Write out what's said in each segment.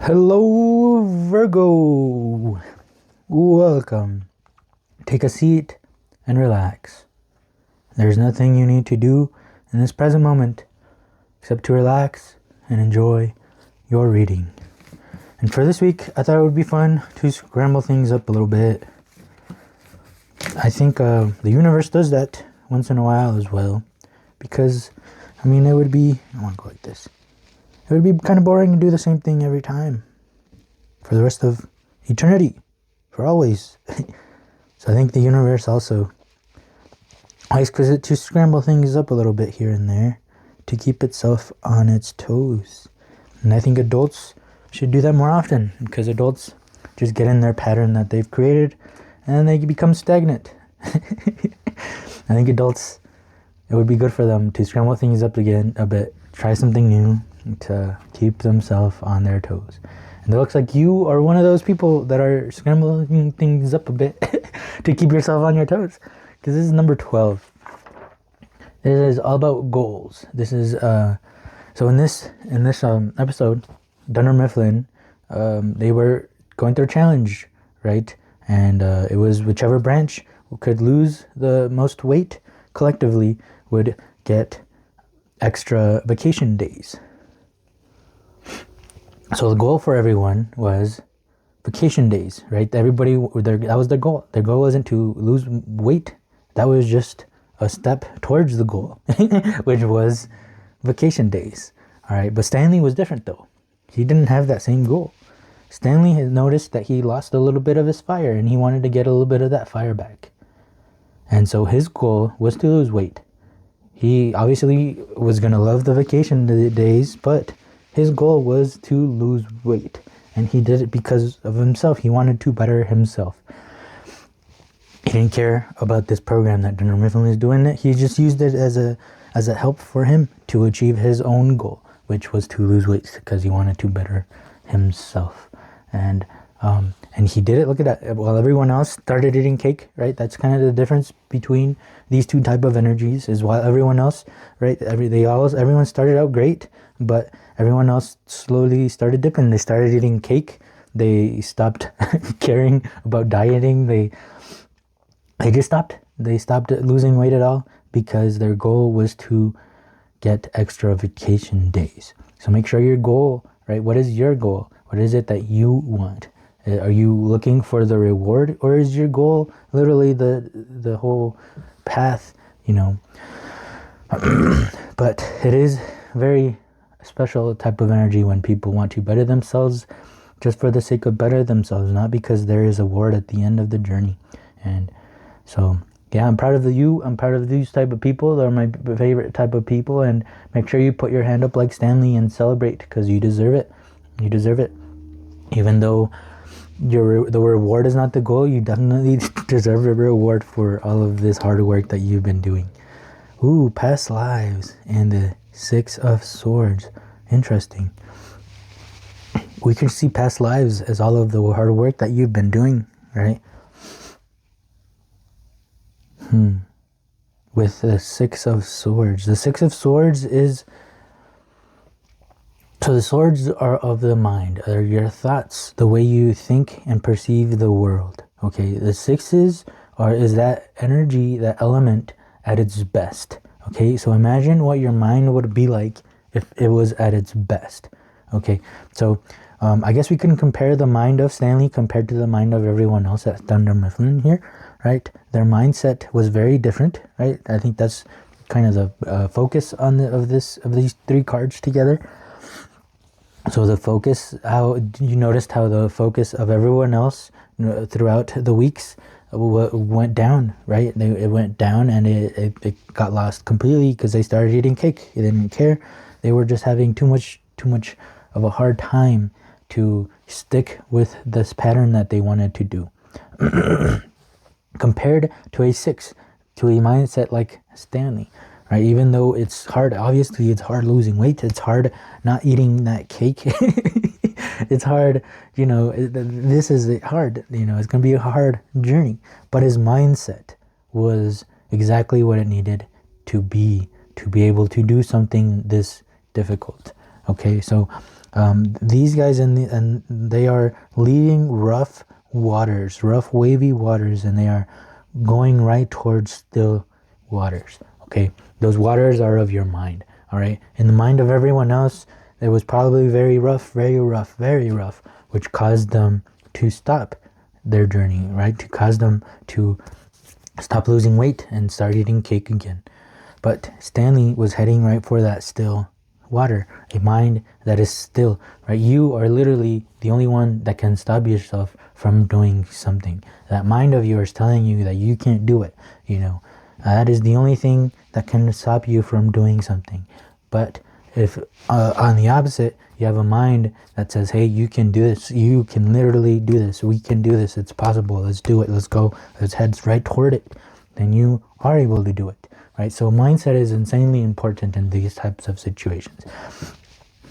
Hello, Virgo. Welcome. Take a seat and relax. There's nothing you need to do in this present moment except to relax and enjoy your reading. And for this week, I thought it would be fun to scramble things up a little bit. I think the universe does that once in a while as well. Because, I mean, I want to go like this. It would be kind of boring to do the same thing every time for the rest of eternity, for always. So I think the universe also likes to scramble things up a little bit here and there to keep itself on its toes. And I think adults should do that more often, because adults just get in their pattern that they've created and then they become stagnant. I think adults, it would be good for them to scramble things up again a bit, try something new, to keep themselves on their toes. And it looks like you are one of those people that are scrambling things up a bit to keep yourself on your toes, because this is number 12. This is all about goals. This is so in this episode, Dunder Mifflin, they were going through a challenge, right? And it was whichever branch could lose the most weight collectively would get extra vacation days. So the goal for everyone was vacation days, right? Everybody, that was their goal. Their goal wasn't to lose weight. That was just a step towards the goal, which was vacation days. All right, but Stanley was different though. He didn't have that same goal. Stanley had noticed that he lost a little bit of his fire, and he wanted to get a little bit of that fire back. And so his goal was to lose weight. He obviously was going to love the vacation days, but his goal was to lose weight. And he did it because of himself. He wanted to better himself. He didn't care about this program that Dunder Mifflin is doing. He just used it as a help for him to achieve his own goal, which was to lose weight, because he wanted to better himself. And he did it. Look at that. While everyone else started eating cake, right? That's kind of the difference between these two type of energies. Is while everyone else, right? Everyone started out great, but everyone else slowly started dipping. They started eating cake. They stopped caring about dieting. They just stopped. They stopped losing weight at all because their goal was to get extra vacation days. So make sure your goal, right? What is your goal? What is it that you want? Are you looking for the reward, or is your goal literally the whole path, you know? But it is very special type of energy when people want to better themselves just for the sake of better themselves, not because there is a reward at the end of the journey. And so, yeah, I'm proud of you. I'm proud of these type of people. They're my favorite type of people. And make sure you put your hand up like Stanley and celebrate, because you deserve it. You deserve it. Even though the reward is not the goal, you definitely deserve a reward for all of this hard work that you've been doing. Ooh, past lives and the 6 of Swords. Interesting. We can see past lives as all of the hard work that you've been doing, right? With the 6 of Swords. The 6 of Swords is... So the swords are of the mind, are your thoughts, the way you think and perceive the world. Okay, the 6s is that energy, that element at its best. Okay, so imagine what your mind would be like if it was at its best. Okay, so I guess we can compare the mind of Stanley compared to the mind of everyone else that's Dunder Mifflin here, right? Their mindset was very different, right? I think that's kind of the focus of these 3 cards together. So the focus, how you noticed how the focus of everyone else throughout the weeks went down, right? It went down, and it got lost completely because they started eating cake. They didn't care. They were just having too much of a hard time to stick with this pattern that they wanted to do. Compared to a 6, to a mindset like Stanley. Right, even though it's hard, obviously it's hard losing weight. It's hard not eating that cake. It's hard, this is hard, it's going to be a hard journey. But his mindset was exactly what it needed to be able to do something this difficult. Okay, so These guys and they are leading rough waters, rough wavy waters, and they are going right towards still waters. Okay, those waters are of your mind. All right, in the mind of everyone else, it was probably very rough, very rough, very rough, which caused them to stop their journey, right? To cause them to stop losing weight and start eating cake again. But Stanley was heading right for that still water, a mind that is still, right? You are literally the only one that can stop yourself from doing something. That mind of yours telling you that you can't do it, you know. That is the only thing that can stop you from doing something. But if on the opposite, you have a mind that says, hey, you can do this. You can literally do this. We can do this. It's possible. Let's do it. Let's go. Let's head right toward it. Then you are able to do it, right? So mindset is insanely important in these types of situations.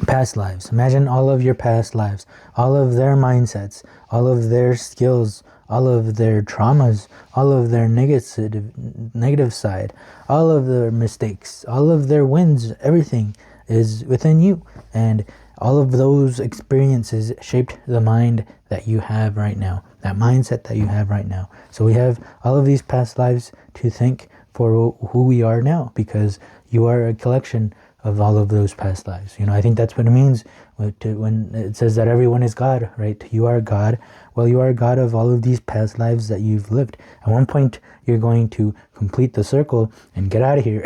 Past lives. Imagine all of your past lives, all of their mindsets, all of their skills, all of their traumas, all of their negative side, all of their mistakes, all of their wins, everything is within you. And all of those experiences shaped the mind that you have right now, that mindset that you have right now. So we have all of these past lives to thank for who we are now, because you are a collection of all of those past lives. You know, I think that's what it means when it says that everyone is God, right? You are God. Well, you are God of all of these past lives that you've lived. At one point, you're going to complete the circle and get out of here.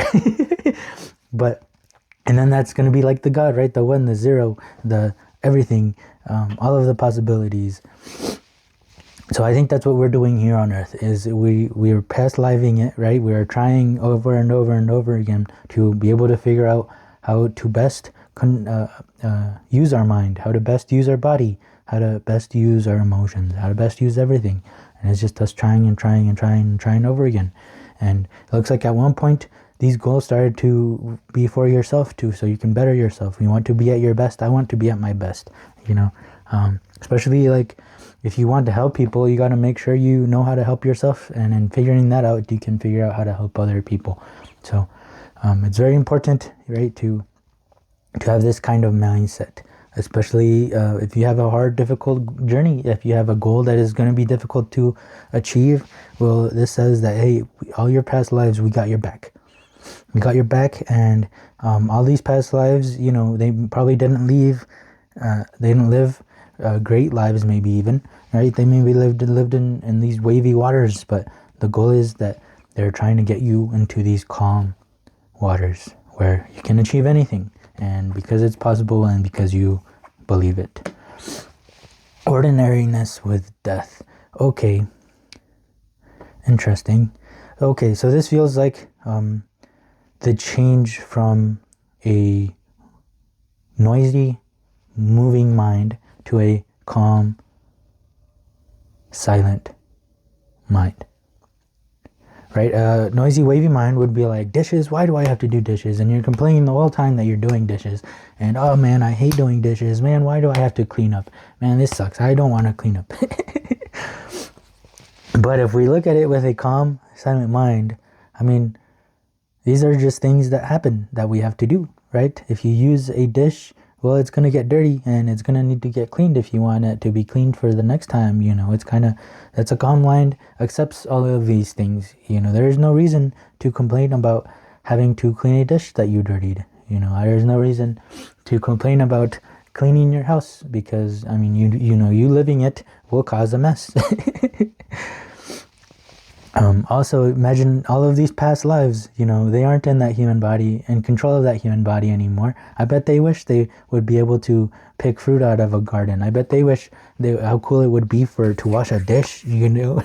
And then that's going to be like the God, right? The one, the zero, the everything, all of the possibilities. So I think that's what we're doing here on Earth, is we are past living it, right? We are trying over and over and over again to be able to figure out how to best use our mind, how to best use our body, how to best use our emotions, how to best use everything. And it's just us trying and trying and trying and trying over again. And it looks like at one point, these goals started to be for yourself too, so you can better yourself. You want to be at your best. I want to be at my best, you know. Especially like if you want to help people, you got to make sure you know how to help yourself. And in figuring that out, you can figure out how to help other people. So it's very important, right, to have this kind of mindset, especially if you have a hard, difficult journey, if you have a goal that is going to be difficult to achieve. Well, this says that, hey, all your past lives, we got your back. We got your back, and all these past lives, you know, they probably didn't live great lives, maybe even, right? They maybe lived in these wavy waters, but the goal is that they're trying to get you into these calm waters where you can achieve anything, and because it's possible and because you believe it. Ordinariness with death. Okay. Interesting. Okay, so this feels like the change from a noisy, moving mind to a calm, silent mind. Right? A noisy, wavy mind would be like, dishes, why do I have to do dishes? And you're complaining the whole time that you're doing dishes. And, oh man, I hate doing dishes. Man, why do I have to clean up? Man, this sucks. I don't want to clean up. But if we look at it with a calm, silent mind, I mean, these are just things that happen that we have to do, right? If you use a dish, well, it's going to get dirty and it's going to need to get cleaned if you want it to be cleaned for the next time, you know. It's kind of, that's a calm mind, accepts all of these things, you know. There is no reason to complain about having to clean a dish that you dirtied, you know. There's no reason to complain about cleaning your house because, I mean, you know, you living it will cause a mess. Also, imagine all of these past lives, you know, they aren't in that human body, in control of that human body anymore. I bet they wish they would be able to pick fruit out of a garden. I bet they wish how cool it would be to wash a dish, you know.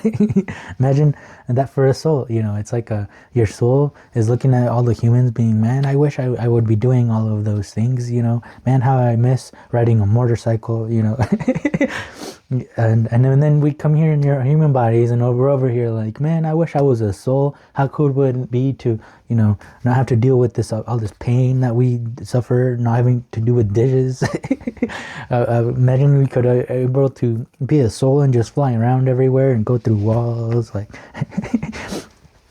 Imagine that for a soul, you know. It's like your soul is looking at all the humans being, man, I wish I would be doing all of those things, you know. Man, how I miss riding a motorcycle, you know. And then we come here in your human bodies and we're over here like, man, I wish I was a soul. How cool would it be to, you know, not have to deal with this all this pain that we suffer, not having to do with dishes. Imagine we could able to be a soul and just fly around everywhere and go through walls. Like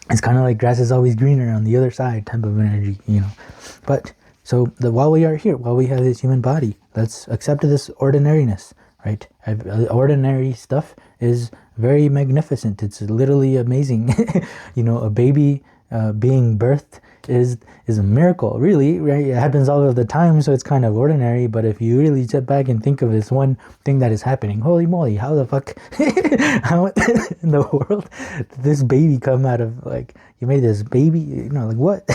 it's kind of like grass is always greener on the other side type of energy, you know. But so while we are here, while we have this human body, let's accept this ordinariness, right? Ordinary stuff is very magnificent. It's literally amazing. You know, a baby being birthed is a miracle, really, right? It happens all of the time, so it's kind of ordinary. But if you really sit back and think of this one thing that is happening, holy moly, how the fuck, how in the world did this baby come out of, like, you made this baby, you know, like what?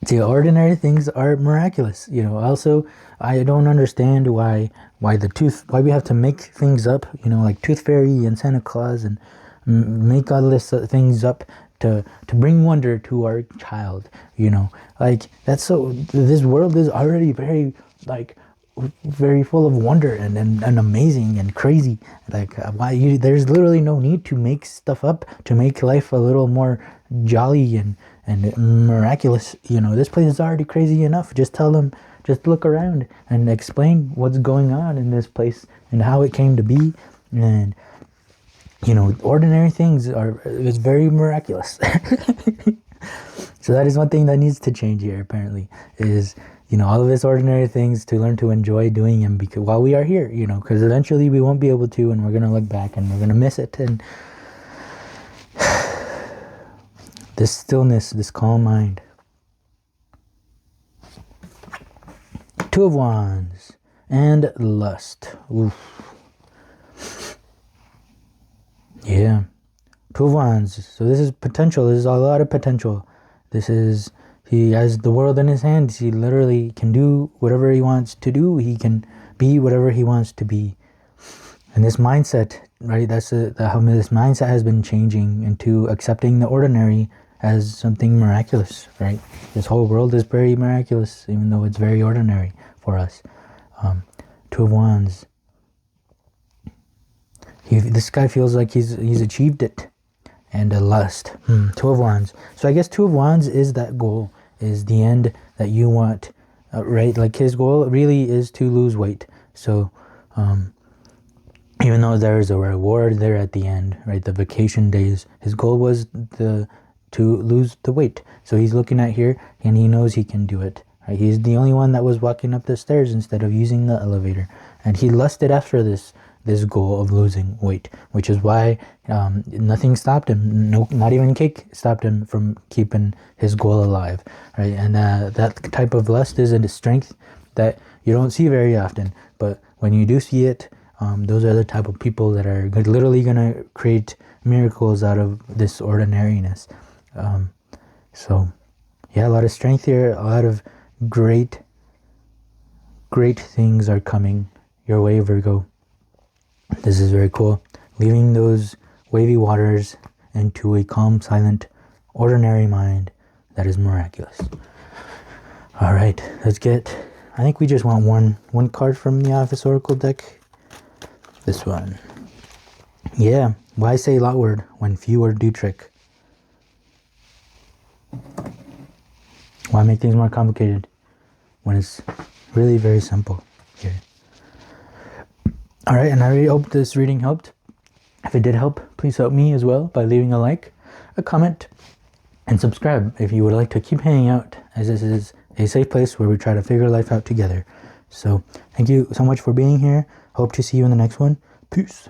See, ordinary things are miraculous, you know. Also, I don't understand why we have to make things up, you know, like Tooth Fairy and Santa Claus, and make all this things up to bring wonder to our child, you know. Like, that's so, this world is already very, like, very full of wonder and amazing and crazy. Like, there's literally no need to make stuff up to make life a little more jolly and miraculous, you know. This place is already crazy enough. Just tell them, just look around and explain what's going on in this place and how it came to be. And, you know, ordinary things is very miraculous. So that is one thing that needs to change here, apparently, is, you know, all of this ordinary things, to learn to enjoy doing them because while we are here, you know, because eventually we won't be able to, and we're going to look back and we're going to miss it. And this stillness, this calm mind. Two of Wands and lust. Oof. Yeah. Two of Wands. So this is potential. This is a lot of potential. This is, he has the world in his hands. He literally can do whatever he wants to do. He can be whatever he wants to be. And this mindset, right, that's how this mindset has been changing into accepting the ordinary as something miraculous, right? This whole world is very miraculous, even though it's very ordinary for us. Two of Wands. This guy feels like he's achieved it. And a lust. Two of Wands. So I guess Two of Wands is that goal, is the end that you want, right? Like, his goal really is to lose weight. So even though there's a reward there at the end, right? The vacation days, his goal was to lose the weight. So he's looking at here and he knows he can do it. Right? He's the only one that was walking up the stairs instead of using the elevator. And he lusted after this goal of losing weight, which is why nothing stopped him. No, not even cake stopped him from keeping his goal alive, right? And that type of lust is a strength that you don't see very often, but when you do see it, those are the type of people that are literally going to create miracles out of this ordinariness. So yeah, a lot of strength here, a lot of great things are coming your way, Virgo. This is very cool. Leaving those wavy waters into a calm, silent, ordinary mind that is miraculous. All right, let's get, I think we just want one card from the Office Oracle deck. This one. Yeah, why say lot word when few do trick? Why make things more complicated when it's really very simple here? All right, and I really hope this reading helped. If it did help, please help me as well by leaving a like, a comment, and subscribe if you would like to keep hanging out, as this is a safe place where we try to figure life out together. So thank you so much for being here. Hope to see you in the next one. Peace.